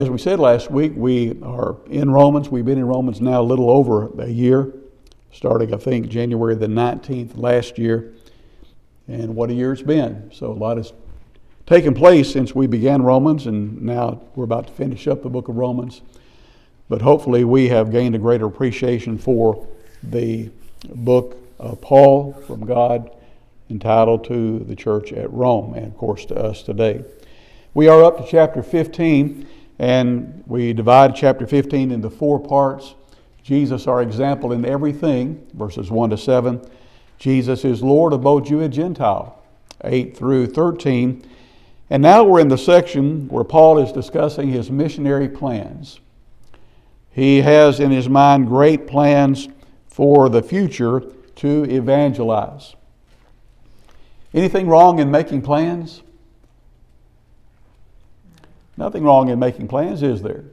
As we said last week, we are in Romans. We've been in Romans now a little over a year, starting, I think, January the 19th last year. And what a year it's been. So a lot has taken place since we began Romans, and now we're about to finish up the book of Romans. But hopefully we have gained a greater appreciation for the book of Paul from God, entitled to the church at Rome, and of course to us today. We are up to chapter 15. And we divide chapter 15 into 4 parts. Jesus, our example in everything, verses 1 to 7. Jesus is Lord of both Jew and Gentile, 8 through 13. And now we're in the section where Paul is discussing his missionary plans. He has in his mind great plans for the future to evangelize. Anything wrong in making plans? Nothing wrong in making plans, is there?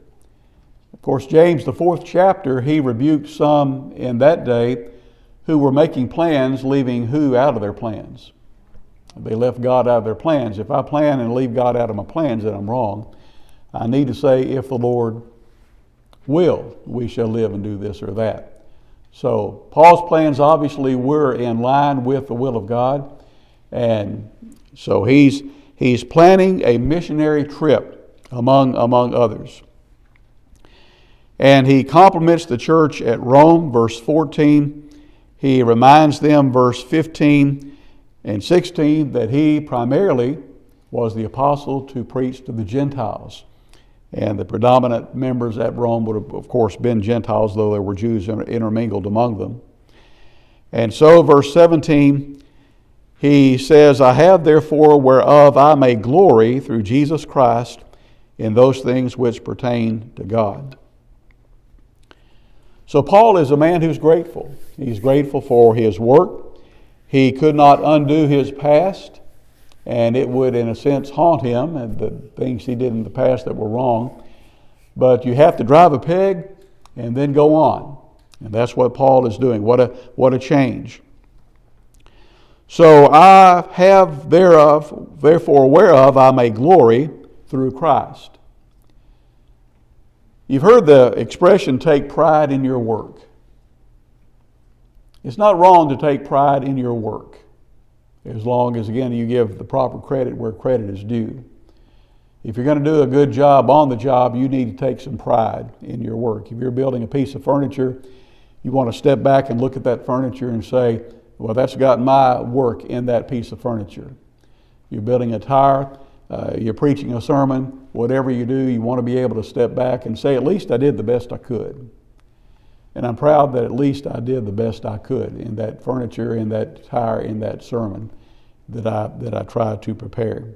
Of course, James, the 4th chapter, he rebuked some in that day who were making plans, leaving who out of their plans? They left God out of their plans. If I plan and leave God out of my plans, then I'm wrong. I need to say, if the Lord will, we shall live and do this or that. So Paul's plans obviously were in line with the will of God. And so he's planning a missionary trip among others. And he compliments the church at Rome, verse 14. He reminds them, verse 15 and 16, that he primarily was the apostle to preach to the Gentiles. And the predominant members at Rome would have, of course, been Gentiles, though there were Jews intermingled among them. And so, verse 17, he says, I have therefore whereof I may glory through Jesus Christ in those things which pertain to God. So Paul is a man who's grateful. He's grateful for his work. He could not undo his past, and it would, in a sense, haunt him and the things he did in the past that were wrong. But you have to drive a peg and then go on. And that's what Paul is doing. What a change. So I have therefore whereof I may glory through Christ. You've heard the expression, take pride in your work. It's not wrong to take pride in your work, as long as, again, you give the proper credit where credit is due. If you're going to do a good job on the job, you need to take some pride in your work. If you're building a piece of furniture, you want to step back and look at that furniture and say, well, that's got my work in that piece of furniture. You're building a tire, you're preaching a sermon, whatever you do, you want to be able to step back and say, at least I did the best I could. And I'm proud that at least I did the best I could in that furniture, in that tire, in that sermon that I tried to prepare.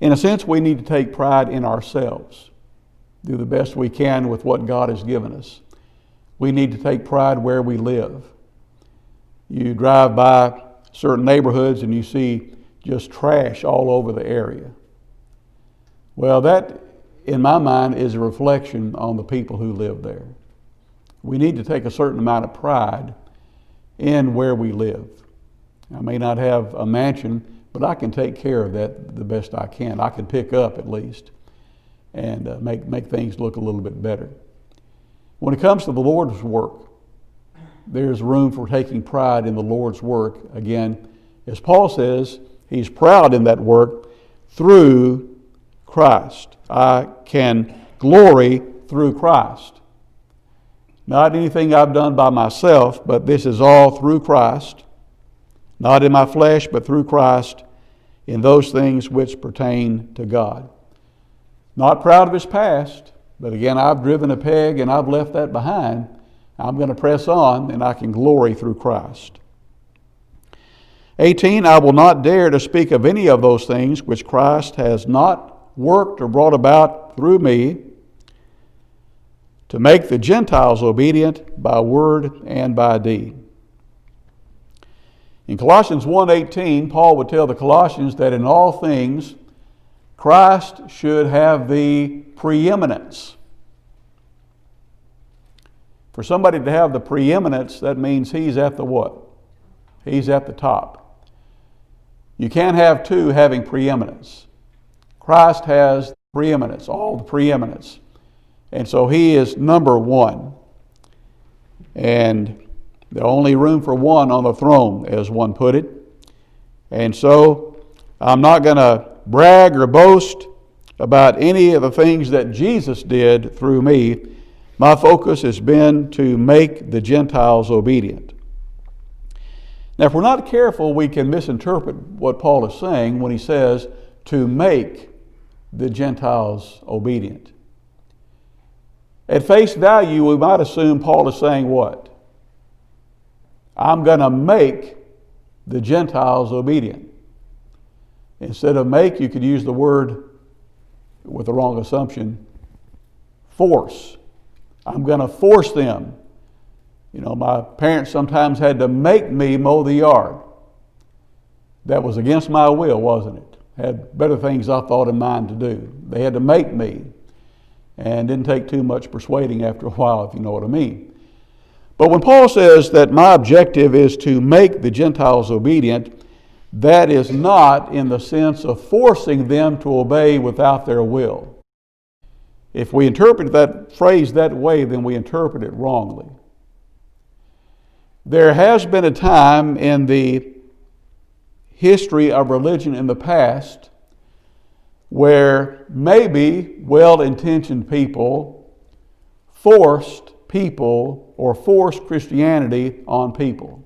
In a sense, we need to take pride in ourselves, do the best we can with what God has given us. We need to take pride where we live. You drive by certain neighborhoods and you see just trash all over the area. Well, that, in my mind, is a reflection on the people who live there. We need to take a certain amount of pride in where we live. I may not have a mansion, but I can take care of that the best I can. I can pick up at least and make things look a little bit better. When it comes to the Lord's work, there's room for taking pride in the Lord's work. Again, as Paul says, he's proud in that work through Christ. I can glory through Christ. Not anything I've done by myself, but this is all through Christ. Not in my flesh, but through Christ in those things which pertain to God. Not proud of his past, but again, I've driven a peg and I've left that behind. I'm going to press on and I can glory through Christ. 18, I will not dare to speak of any of those things which Christ has not worked or brought about through me to make the Gentiles obedient by word and by deed. In Colossians 1:18, Paul would tell the Colossians that in all things Christ should have the preeminence. For somebody to have the preeminence, that means he's at the what? He's at the top. You can't have two having preeminence. Christ has preeminence, all the preeminence. And so he is number one. And the only room for one on the throne, as one put it. And so I'm not going to brag or boast about any of the things that Jesus did through me. My focus has been to make the Gentiles obedient. Now, if we're not careful, we can misinterpret what Paul is saying when he says to make the Gentiles obedient. At face value, we might assume Paul is saying what? I'm going to make the Gentiles obedient. Instead of make, you could use the word, with the wrong assumption, force. I'm going to force them. You know, my parents sometimes had to make me mow the yard. That was against my will, wasn't it? Had better things I thought in mind to do. They had to make me. And didn't take too much persuading after a while, if you know what I mean. But when Paul says that my objective is to make the Gentiles obedient, that is not in the sense of forcing them to obey without their will. If we interpret that phrase that way, then we interpret it wrongly. There has been a time in the history of religion in the past where maybe well-intentioned people forced people or forced Christianity on people.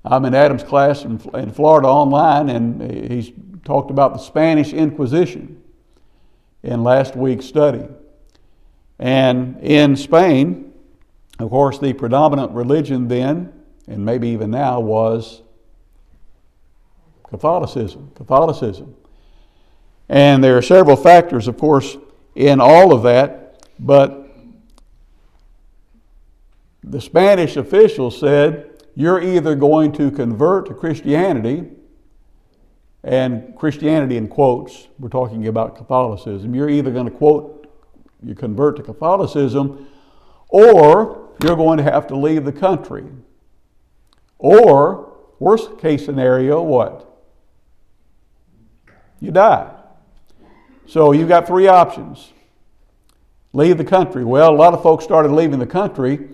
I'm in Adam's class in Florida online, and he's talked about the Spanish Inquisition in last week's study. And in Spain, of course, the predominant religion then, and maybe even now, was Catholicism. And there are several factors, of course, in all of that, but the Spanish officials said, you're either going to convert to Christianity, and Christianity in quotes, we're talking about Catholicism, you're either going to you convert to Catholicism, or you're going to have to leave the country. Or, worst case scenario, what? You die. So you've got three options. Leave the country. Well, a lot of folks started leaving the country.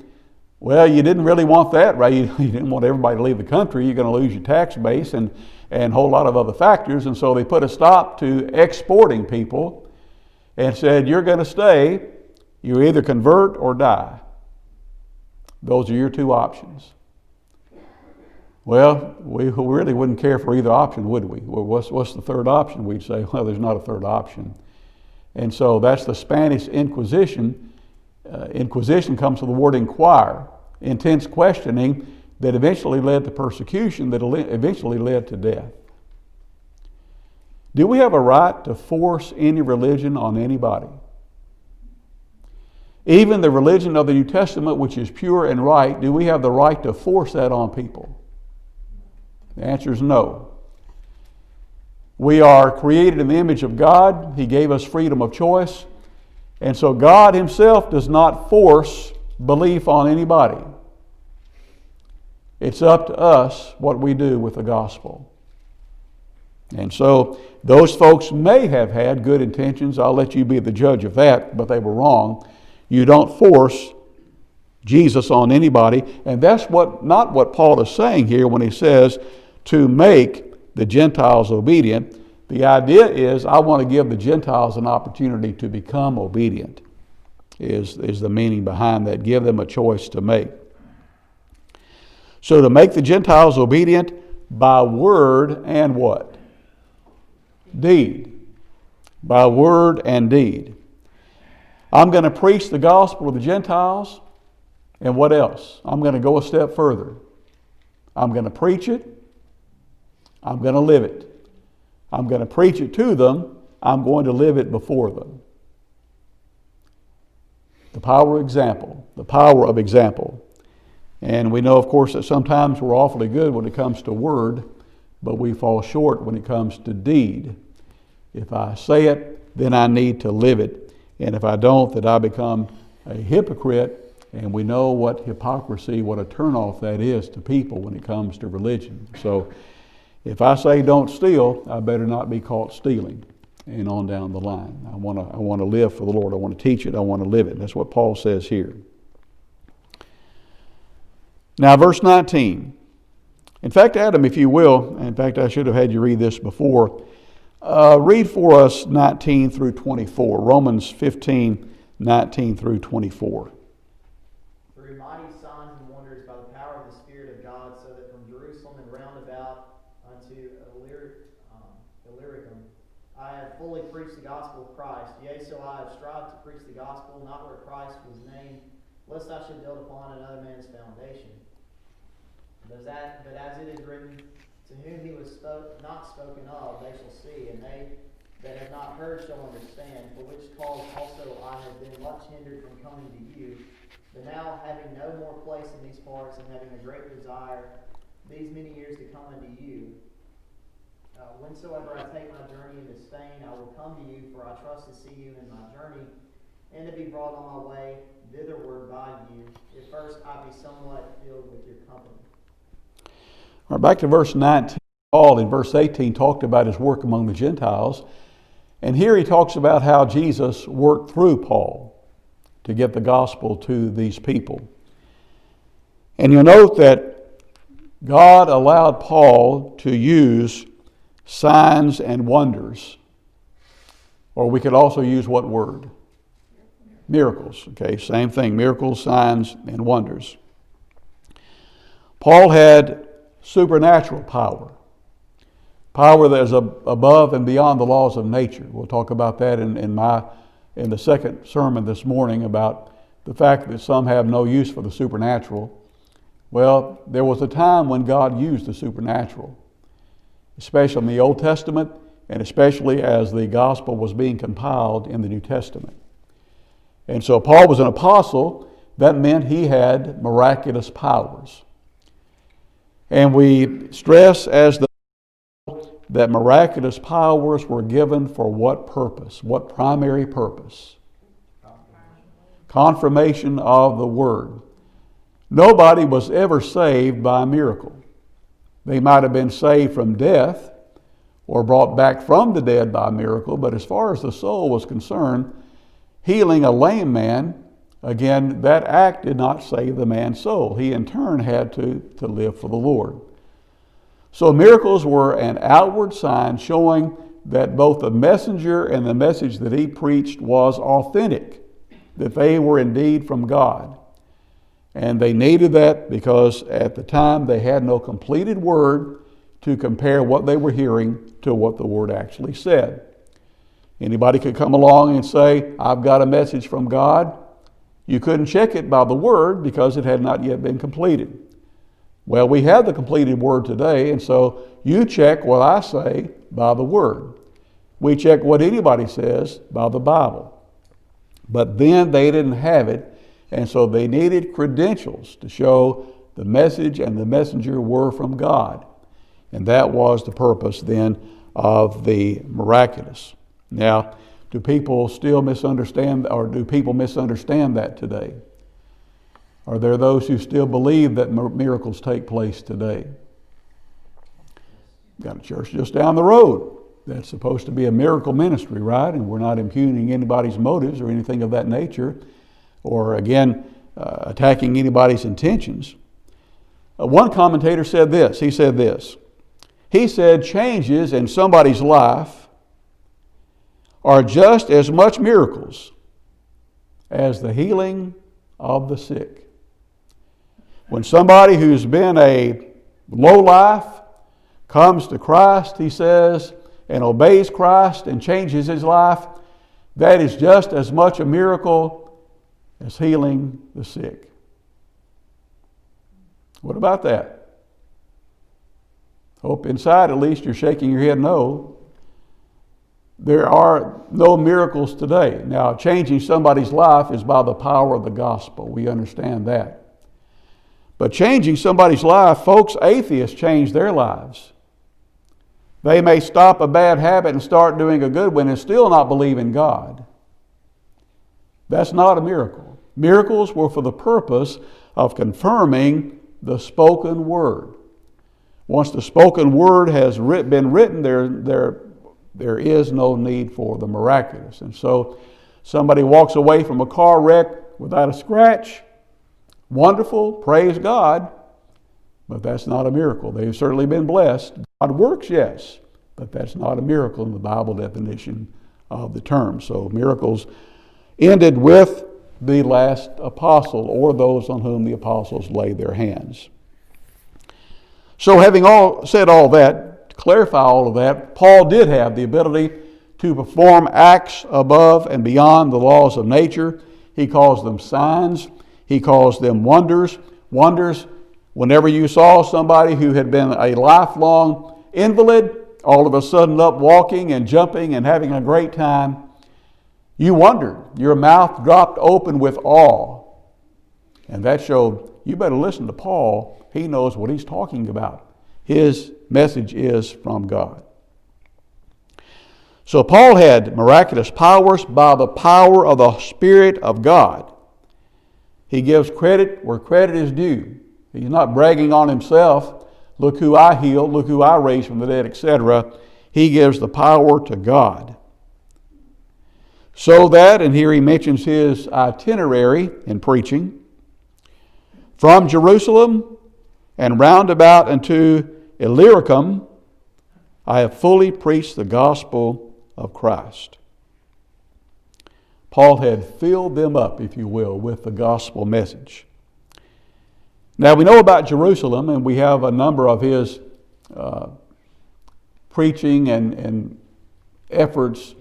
Well, you didn't really want that, right? You didn't want everybody to leave the country. You're going to lose your tax base and a whole lot of other factors. And so they put a stop to exporting people and said, you're going to stay. You either convert or die. Those are your two options. Well, we really wouldn't care for either option, would we? Well, what's the third option? We'd say, well, there's not a third option. And so that's the Spanish Inquisition. Inquisition comes from the word inquire, intense questioning that eventually led to persecution, that eventually led to death. Do we have a right to force any religion on anybody? Even the religion of the New Testament, which is pure and right, do we have the right to force that on people? The answer is no. We are created in the image of God. He gave us freedom of choice. And so God Himself does not force belief on anybody. It's up to us what we do with the gospel. And so those folks may have had good intentions. I'll let you be the judge of that, but they were wrong. You don't force Jesus on anybody. And that's not what Paul is saying here when he says to make the Gentiles obedient. The idea is I want to give the Gentiles an opportunity to become obedient, is the meaning behind that. Give them a choice to make. So to make the Gentiles obedient by word and what? Deed. By word and deed. I'm going to preach the gospel of the Gentiles, and what else? I'm going to go a step further. I'm going to preach it. I'm going to live it. I'm going to preach it to them. I'm going to live it before them. The power of example. The power of example. And we know, of course, that sometimes we're awfully good when it comes to word, but we fall short when it comes to deed. If I say it, then I need to live it. And if I don't, then I become a hypocrite. And we know what hypocrisy, what a turnoff that is to people when it comes to religion. So if I say don't steal, I better not be caught stealing. and on down the line. I want to live for the Lord. I want to teach it. I want to live it. That's what Paul says here. Now, verse 19. In fact, Adam, if you will, in fact, I should have had you read this before. Read for us 19 through 24. Romans 15, 19 through 24. Through mighty signs and wonders by the power of the Spirit of God, so that from Jerusalem and round about unto Illyricum, I have fully preached the gospel of Christ. Yea, so I have strived to preach the gospel, not where Christ was named, lest I should build upon another man's foundation. But as it is written, to whom he was not spoken of, they shall see, and they that have not heard shall understand, for which cause also I have been much hindered from coming to you. But now, having no more place in these parts, and having a great desire these many years to come unto you, whensoever I take my journey into Spain, I will come to you, for I trust to see you in my journey, and to be brought on my way thitherward by you, if first I be somewhat filled with your company. All right, back to verse 19. Paul in verse 18 talked about his work among the Gentiles. And here he talks about how Jesus worked through Paul to get the gospel to these people. And you'll note that God allowed Paul to use signs and wonders. Or we could also use what word? Miracles. Okay, same thing. Miracles, signs, and wonders. Paul had supernatural power that is above and beyond the laws of nature. We'll talk about that in the second sermon this morning, about the fact that some have no use for the supernatural. Well, there was a time when God used the supernatural, especially in the Old Testament, and especially as the gospel was being compiled in the New Testament. And so Paul was an apostle. That meant he had miraculous powers. And we stress as the that miraculous powers were given for what purpose? What primary purpose? Confirmation of the Word. Nobody was ever saved by a miracle. They might have been saved from death or brought back from the dead by a miracle, but as far as the soul was concerned, healing a lame man, again, that act did not save the man's soul. He in turn had to live for the Lord. So miracles were an outward sign showing that both the messenger and the message that he preached was authentic, that they were indeed from God. And they needed that because at the time they had no completed word to compare what they were hearing to what the word actually said. Anybody could come along and say, I've got a message from God. You couldn't check it by the word because it had not yet been completed. Well, we have the completed word today, and so you check what I say by the word. We check what anybody says by the Bible. But then they didn't have it, and so they needed credentials to show the message and the messenger were from God. And that was the purpose then of the miraculous. Now, do people still misunderstand, or do people misunderstand that today? Are there those who still believe that miracles take place today? Got a church just down the road that's supposed to be a miracle ministry, right? And we're not impugning anybody's motives or anything of that nature, or again, attacking anybody's intentions. One commentator said this. He said, changes in somebody's life are just as much miracles as the healing of the sick. When somebody who's been a lowlife comes to Christ, he says, and obeys Christ and changes his life, that is just as much a miracle as healing the sick. What about that? Hope inside at least you're shaking your head no. There are no miracles today. Now, changing somebody's life is by the power of the gospel. We understand that. But changing somebody's life, folks, atheists change their lives. They may stop a bad habit and start doing a good one and still not believe in God. That's not a miracle. Miracles were for the purpose of confirming the spoken word. Once the spoken word has been written, they're There is no need for the miraculous. And so somebody walks away from a car wreck without a scratch. Wonderful, praise God, but that's not a miracle. They've certainly been blessed. God works, yes, but that's not a miracle in the Bible definition of the term. So miracles ended with the last apostle, or those on whom the apostles laid their hands. So having said all that, to clarify all of that, Paul did have the ability to perform acts above and beyond the laws of nature. He calls them signs. He calls them wonders. Wonders, whenever you saw somebody who had been a lifelong invalid, all of a sudden up walking and jumping and having a great time, you wondered. Your mouth dropped open with awe. And that showed you better listen to Paul. He knows what he's talking about. His message is from God. So Paul had miraculous powers by the power of the Spirit of God. He gives credit where credit is due. He's not bragging on himself. Look who I healed, look who I raised from the dead, etc. He gives the power to God. So that, and here he mentions his itinerary in preaching, from Jerusalem and round about unto Illyricum, I have fully preached the gospel of Christ. Paul had filled them up, if you will, with the gospel message. Now we know about Jerusalem, and we have a number of his preaching and efforts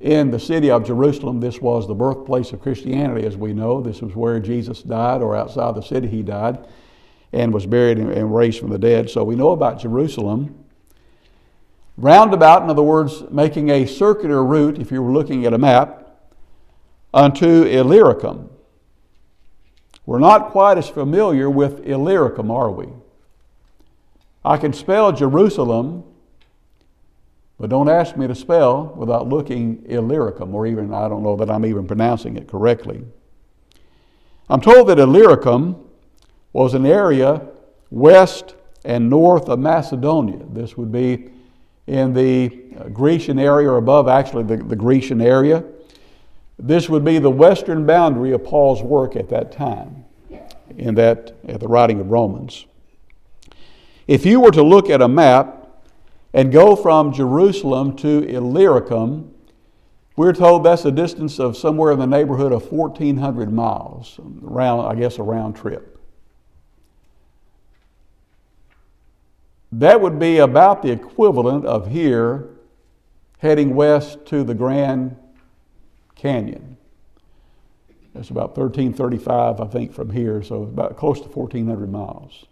in the city of Jerusalem. This was the birthplace of Christianity, as we know. This was where Jesus died, or outside the city he died, and was buried and raised from the dead. So we know about Jerusalem. Roundabout, in other words, making a circular route, if you were looking at a map, unto Illyricum. We're not quite as familiar with Illyricum, are we? I can spell Jerusalem, but don't ask me to spell without looking Illyricum, or even, I don't know that I'm even pronouncing it correctly. I'm told that Illyricum was an area west and north of Macedonia. This would be in the Grecian area, or above actually the Grecian area. This would be the western boundary of Paul's work at that time, at the writing of Romans. If you were to look at a map and go from Jerusalem to Illyricum, we're told that's a distance of somewhere in the neighborhood of 1,400 miles, a round trip. That would be about the equivalent of here heading west to the Grand Canyon. That's about 1335, I think, from here, so about close to 1,400 miles.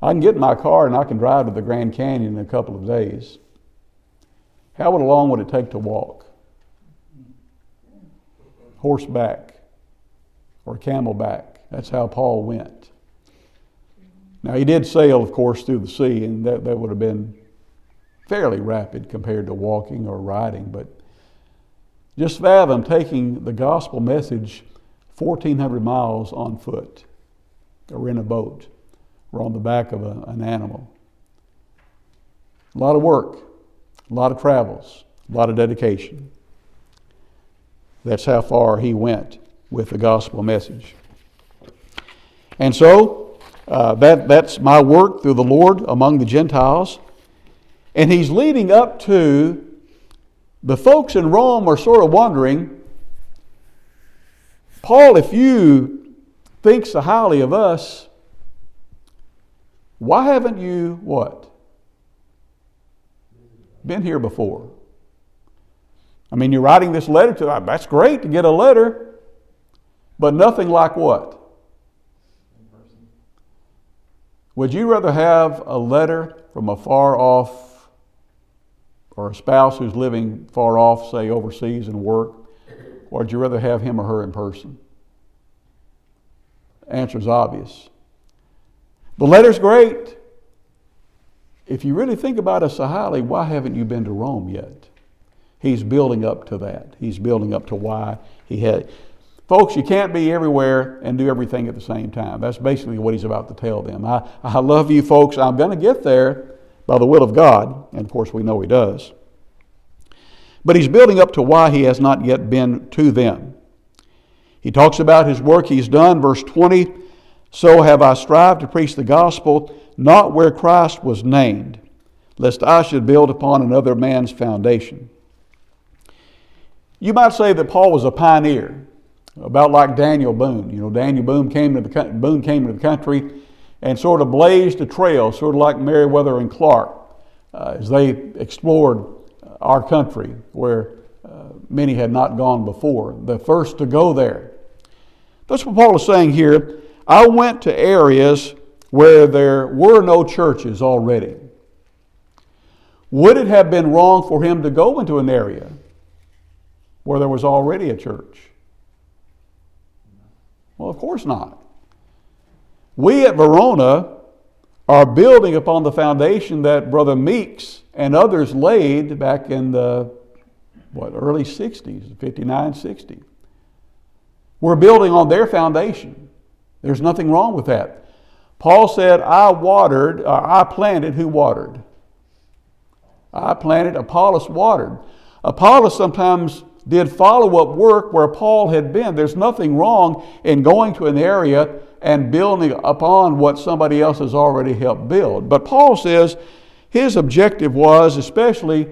I can get in my car and I can drive to the Grand Canyon in a couple of days. How long would it take to walk? Horseback or camelback. That's how Paul went. Now he did sail, of course, through the sea, and that would have been fairly rapid compared to walking or riding, but just fathom taking the gospel message 1,400 miles on foot, or in a boat, or on the back of an animal. A lot of work, a lot of travels, a lot of dedication. That's how far he went with the gospel message. And so, that's my work through the Lord among the Gentiles. And he's leading up to, the folks in Rome are sort of wondering, Paul, if you think so highly of us, why haven't you, what? Been here before? I mean, you're writing this letter to them. That's great to get a letter, but nothing like what? Would you rather have a letter from a far off, or a spouse who's living far off, say overseas and work, or would you rather have him or her in person? The answer is obvious. The letter's great. If you really think about us so highly, why haven't you been to Rome yet? He's building up to that. He's building up to why he had. Folks, you can't be everywhere and do everything at the same time. That's basically what he's about to tell them. I love you folks. I'm going to get there, by the will of God, and of course we know he does. But he's building up to why he has not yet been to them. He talks about his work he's done, verse 20, so have I strived to preach the gospel, not where Christ was named, lest I should build upon another man's foundation. You might say that Paul was a pioneer, about like Daniel Boone. You know, Daniel Boone came to the country and sort of blazed a trail, sort of like Meriwether and Clark, as they explored our country where many had not gone before, the first to go there. That's what Paul is saying here. I went to areas where there were no churches already. Would it have been wrong for him to go into an area where there was already a church? Well, of course not. We at Verona are building upon the foundation that Brother Meeks and others laid back in the early 60s, 59, 60. We're building on their foundation. There's nothing wrong with that. Paul said, I planted, who watered? I planted, Apollos watered. Apollos sometimes did follow-up work where Paul had been. There's nothing wrong in going to an area and building upon what somebody else has already helped build. But Paul says his objective was, especially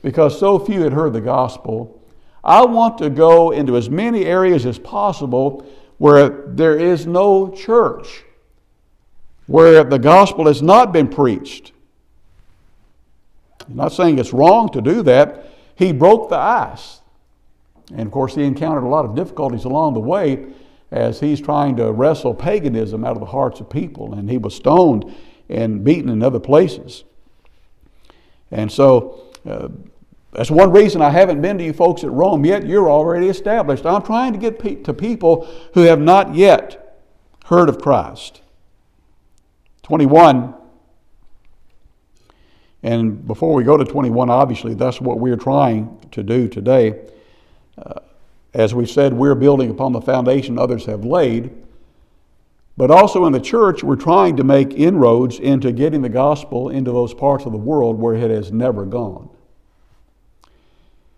because so few had heard the gospel, I want to go into as many areas as possible where there is no church, where the gospel has not been preached. I'm not saying it's wrong to do that. He broke the ice. And of course, he encountered a lot of difficulties along the way as he's trying to wrestle paganism out of the hearts of people. And he was stoned and beaten in other places. And so that's one reason I haven't been to you folks at Rome yet. You're already established. I'm trying to get to people who have not yet heard of Christ. 21. And before we go to 21, obviously that's what we're trying to do today. As we've said, we're building upon the foundation others have laid. But also in the church, we're trying to make inroads into getting the gospel into those parts of the world where it has never gone.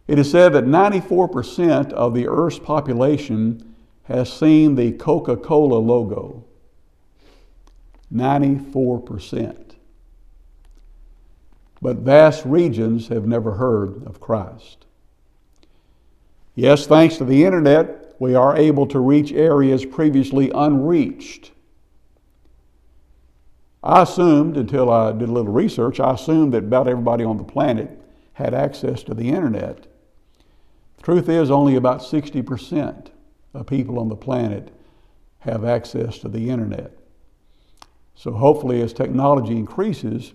It is said that 94% of the Earth's population has seen the Coca-Cola logo. 94%. But vast regions have never heard of Christ. Yes, thanks to the internet, we are able to reach areas previously unreached. I assumed, until I did a little research, I assumed that about everybody on the planet had access to the internet. The truth is, only about 60% of people on the planet have access to the internet. So hopefully as technology increases,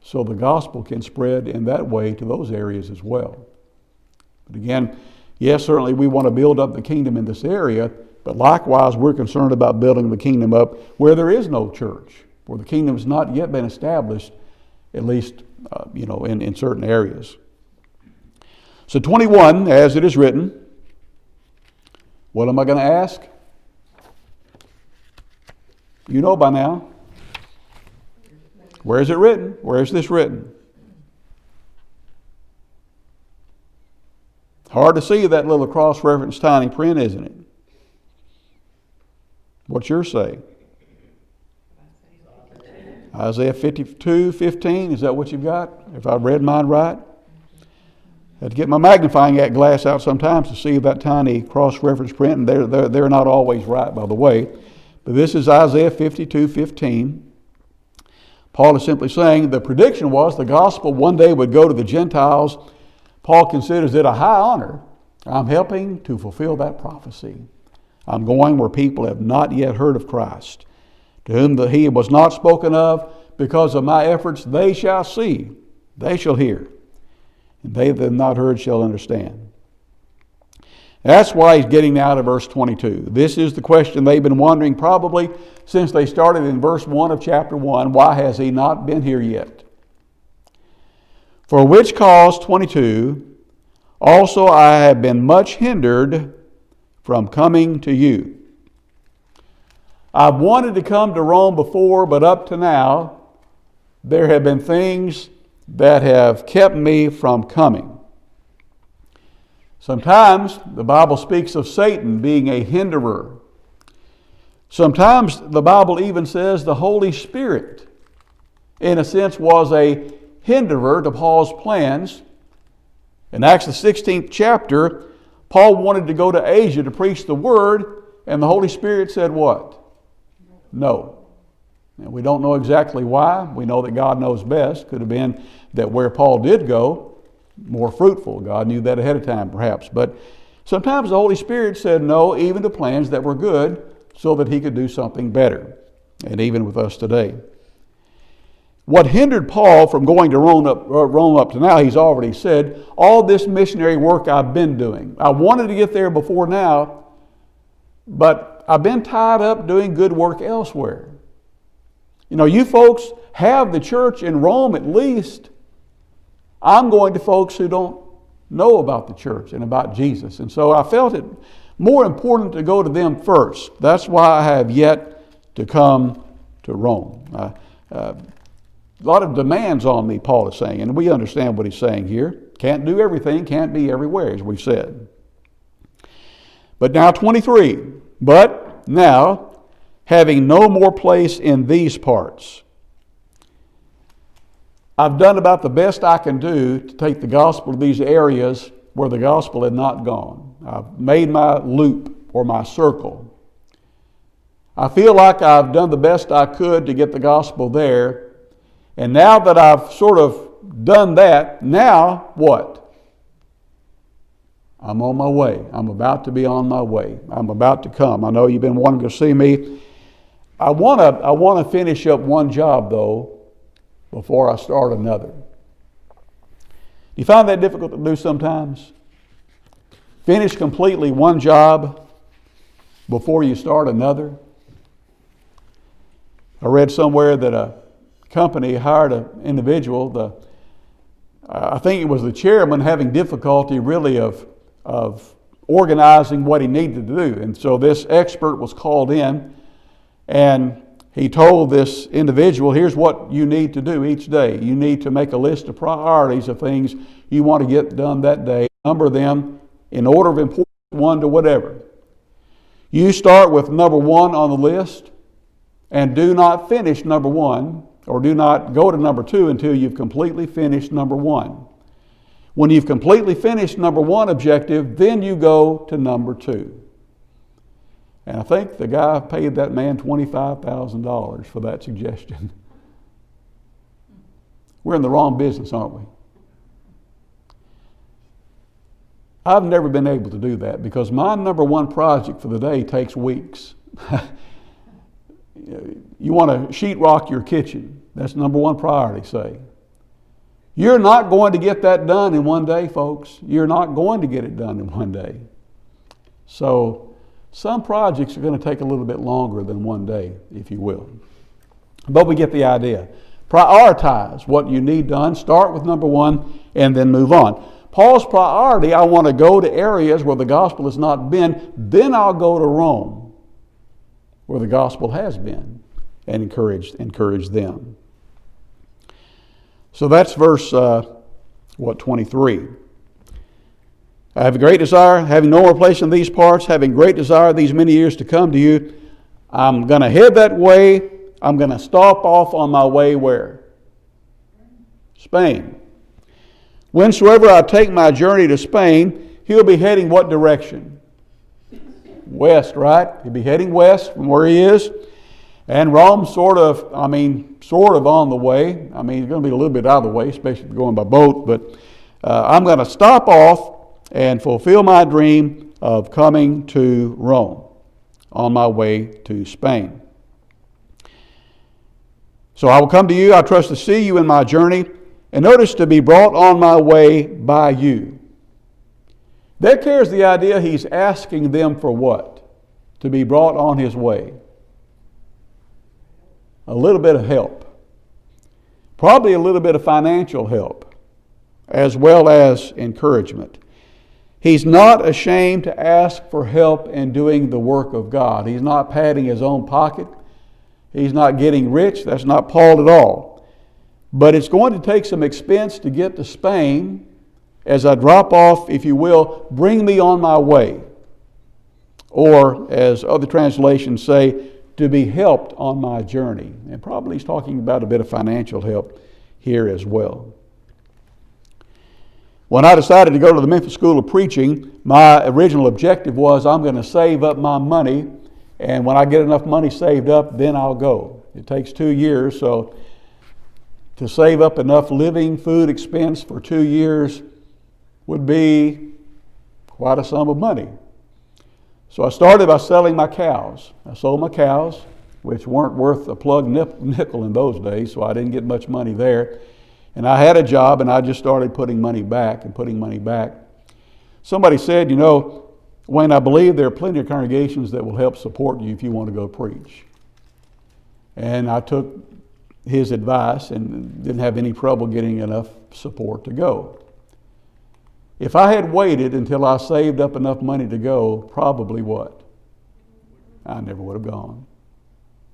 so the gospel can spread in that way to those areas as well. But again, yes, certainly we want to build up the kingdom in this area, but likewise we're concerned about building the kingdom up where there is no church, where the kingdom has not yet been established, at least in certain areas. So 21, as it is written, what am I going to ask? You know by now. Where is it written? Where is this written? Hard to see that little cross-reference tiny print, isn't it? What's yours say? Isaiah 52:15. Is that what you've got? If I've read mine right? I had to get my magnifying glass out sometimes to see that tiny cross-reference print, and they're not always right, by the way. But this is Isaiah 52:15. Paul is simply saying the prediction was the gospel one day would go to the Gentiles. Paul considers it a high honor. I'm helping to fulfill that prophecy. I'm going where people have not yet heard of Christ. To whom he was not spoken of, because of my efforts, they shall see, they shall hear, and they that have not heard shall understand. That's why he's getting now to verse 22. This is the question they've been wondering probably since they started in verse 1 of chapter 1. Why has he not been here yet? For which cause, 22, also I have been much hindered from coming to you. I've wanted to come to Rome before, but up to now, there have been things that have kept me from coming. Sometimes the Bible speaks of Satan being a hinderer. Sometimes the Bible even says the Holy Spirit, in a sense, was a hinderer to Paul's plans. In Acts the 16th chapter, Paul wanted to go to Asia to preach the word, and the Holy Spirit said what? No. And we don't know exactly why. We know that God knows best. Could have been that where Paul did go, more fruitful. God knew that ahead of time, perhaps. But sometimes the Holy Spirit said no, even to plans that were good, so that he could do something better. And even with us today. What hindered Paul from going to Rome up to now, he's already said, all this missionary work I've been doing. I wanted to get there before now, but I've been tied up doing good work elsewhere. You know, you folks have the church in Rome at least. I'm going to folks who don't know about the church and about Jesus. And so I felt it more important to go to them first. That's why I have yet to come to Rome. A lot of demands on me, Paul is saying, and we understand what he's saying here. Can't do everything, can't be everywhere, as we've said. But now 23. But now, having no more place in these parts. I've done about the best I can do to take the gospel to these areas where the gospel had not gone. I've made my loop or my circle. I feel like I've done the best I could to get the gospel there. And now that I've sort of done that, now what? I'm on my way. I'm about to be on my way. I'm about to come. I know you've been wanting to see me. I want to finish up one job, though, before I start another. Do you find that difficult to do sometimes? Finish completely one job before you start another? I read somewhere that a company hired an individual, I think it was the chairman, having difficulty really of organizing what he needed to do. And so this expert was called in, and he told this individual, here's what you need to do each day. You need to make a list of priorities of things you want to get done that day. Number them in order of importance, one to whatever. You start with number one on the list, and do not finish number one, or do not go to number two until you've completely finished number one. When you've completely finished number one objective, then you go to number two. And I think the guy paid that man $25,000 for that suggestion. We're in the wrong business, aren't we? I've never been able to do that because my number one project for the day takes weeks. You want to sheetrock your kitchen. That's number one priority, say. You're not going to get that done in one day, folks. You're not going to get it done in one day. So some projects are going to take a little bit longer than one day, if you will. But we get the idea. Prioritize what you need done. Start with number one and then move on. Paul's priority, I want to go to areas where the gospel has not been. Then I'll go to Rome, where the gospel has been, and encourage them. So that's verse 23. I have a great desire, having no more place in these parts, having great desire these many years to come to you. I'm going to head that way. I'm going to stop off on my way where? Spain. Whensoever I take my journey to Spain, he'll be heading what direction? West, right? He'll be heading west from where he is. And Rome's sort of on the way. I mean, it's going to be a little bit out of the way, especially if you're going by boat. But I'm going to stop off and fulfill my dream of coming to Rome on my way to Spain. So I will come to you. I trust to see you in my journey. And notice, to be brought on my way by you. There carries the idea he's asking them for what? To be brought on his way. A little bit of help. Probably a little bit of financial help, as well as encouragement. He's not ashamed to ask for help in doing the work of God. He's not padding his own pocket. He's not getting rich. That's not Paul at all. but it's going to take some expense to get to Spain. As I drop off, if you will, bring me on my way. Or, as other translations say, to be helped on my journey. And probably he's talking about a bit of financial help here as well. When I decided to go to the Memphis School of Preaching, my original objective was I'm going to save up my money, and when I get enough money saved up, then I'll go. It takes 2 years, so to save up enough living food expense for 2 years would be quite a sum of money. So I started by selling my cows. I sold my cows, which weren't worth a plug nickel in those days, so I didn't get much money there. And I had a job, and I just started putting money back. Somebody said, Wayne, I believe there are plenty of congregations that will help support you if you want to go preach. And I took his advice and didn't have any trouble getting enough support to go. If I had waited until I saved up enough money to go, probably what? I never would have gone.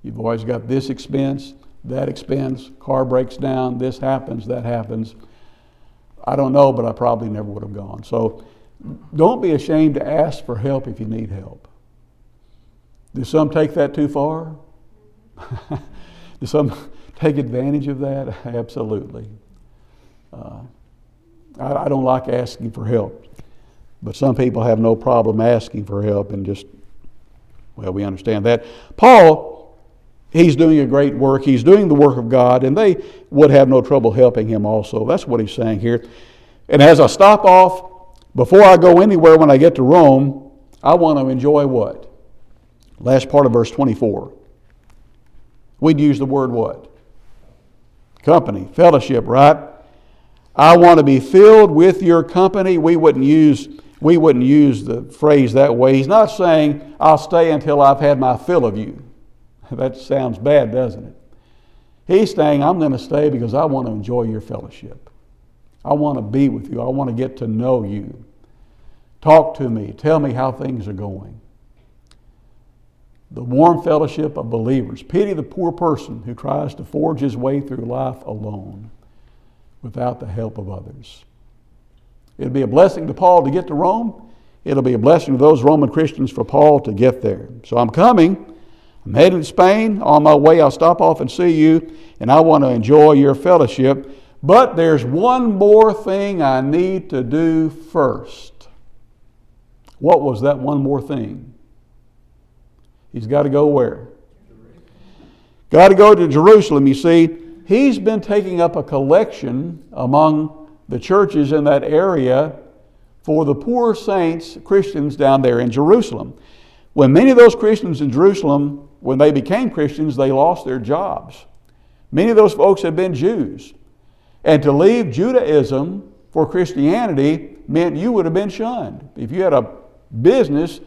You've always got this expense, that expense, car breaks down, this happens, that happens. I don't know, but I probably never would have gone. So don't be ashamed to ask for help if you need help. Do some take that too far? Do some take advantage of that? Absolutely. I don't like asking for help, but some people have no problem asking for help and we understand that. Paul, he's doing a great work. He's doing the work of God, and they would have no trouble helping him also. That's what he's saying here. And as I stop off, before I go anywhere when I get to Rome, I want to enjoy what? Last part of verse 24. We'd use the word what? Company, fellowship, right? I want to be filled with your company. We wouldn't use the phrase that way. He's not saying, I'll stay until I've had my fill of you. That sounds bad, doesn't it? He's saying, I'm going to stay because I want to enjoy your fellowship. I want to be with you. I want to get to know you. Talk to me. Tell me how things are going. The warm fellowship of believers. Pity the poor person who tries to forge his way through life alone without the help of others. It'll be a blessing to Paul to get to Rome. It'll be a blessing to those Roman Christians for Paul to get there. So I'm coming. I'm heading to Spain. On my way, I'll stop off and see you, and I want to enjoy your fellowship. But there's one more thing I need to do first. What was that one more thing? He's got to go where? Got to go to Jerusalem, you see. He's been taking up a collection among the churches in that area for the poor saints, Christians down there in Jerusalem. When many of those Christians in Jerusalem, when they became Christians, they lost their jobs. Many of those folks had been Jews. And to leave Judaism for Christianity meant you would have been shunned. If you had a business,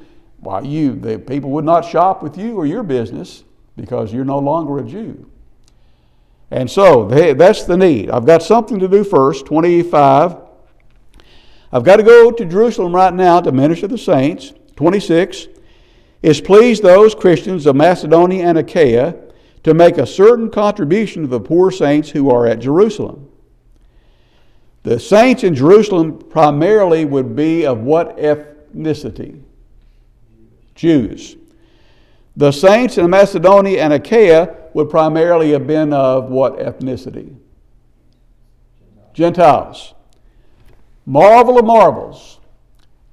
the people would not shop with you or your business because you're no longer a Jew. And so that's the need. I've got something to do first, 25. I've got to go to Jerusalem right now to minister to the saints. 26. It's pleased those Christians of Macedonia and Achaia to make a certain contribution to the poor saints who are at Jerusalem. The saints in Jerusalem primarily would be of what ethnicity? Jews. The saints in Macedonia and Achaia would primarily have been of what ethnicity? Gentiles. Marvel of marvels.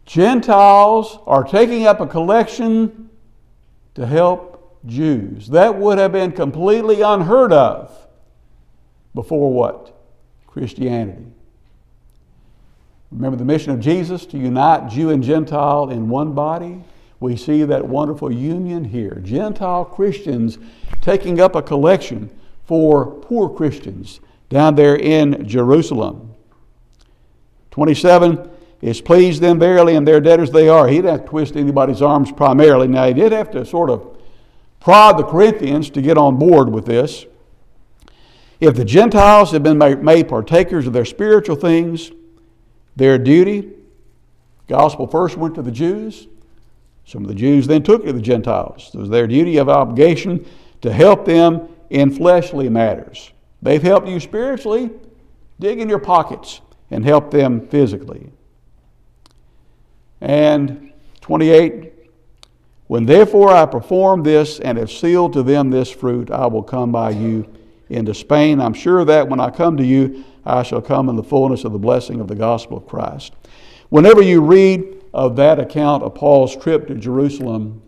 Gentiles are taking up a collection to help Jews. That would have been completely unheard of before what? Christianity. Remember the mission of Jesus to unite Jew and Gentile in one body? We see that wonderful union here. Gentile Christians taking up a collection for poor Christians down there in Jerusalem. 27, it's pleased them verily, and their debtors they are. He didn't have to twist anybody's arms primarily. Now, he did have to sort of prod the Corinthians to get on board with this. If the Gentiles have been made partakers of their spiritual things, their duty, gospel first went to the Jews. Some of the Jews then took it to the Gentiles. It was their duty of obligation to help them in fleshly matters. They've helped you spiritually. Dig in your pockets and help them physically. And 28, when therefore I perform this and have sealed to them this fruit, I will come by you into Spain. I'm sure that when I come to you, I shall come in the fullness of the blessing of the gospel of Christ. Whenever you read of that account of Paul's trip to Jerusalem,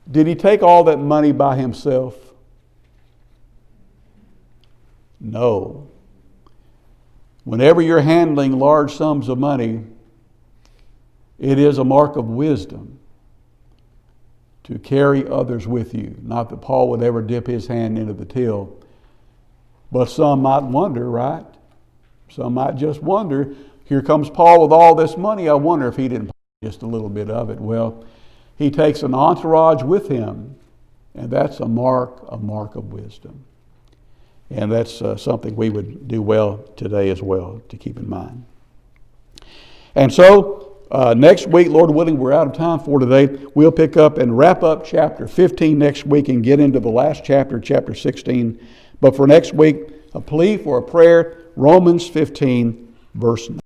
did he take all that money by himself? No. Whenever you're handling large sums of money, it is a mark of wisdom to carry others with you. Not that Paul would ever dip his hand into the till, but some might wonder, right? Some might just wonder, here comes Paul with all this money. I wonder if he didn't pay just a little bit of it. Well, he takes an entourage with him, and that's a mark of wisdom. And that's something we would do well today as well to keep in mind. And so, next week, Lord willing, we're out of time for today. We'll pick up and wrap up chapter 15 next week and get into the last chapter, chapter 16. But for next week, a plea for a prayer, Romans 15, verse 9.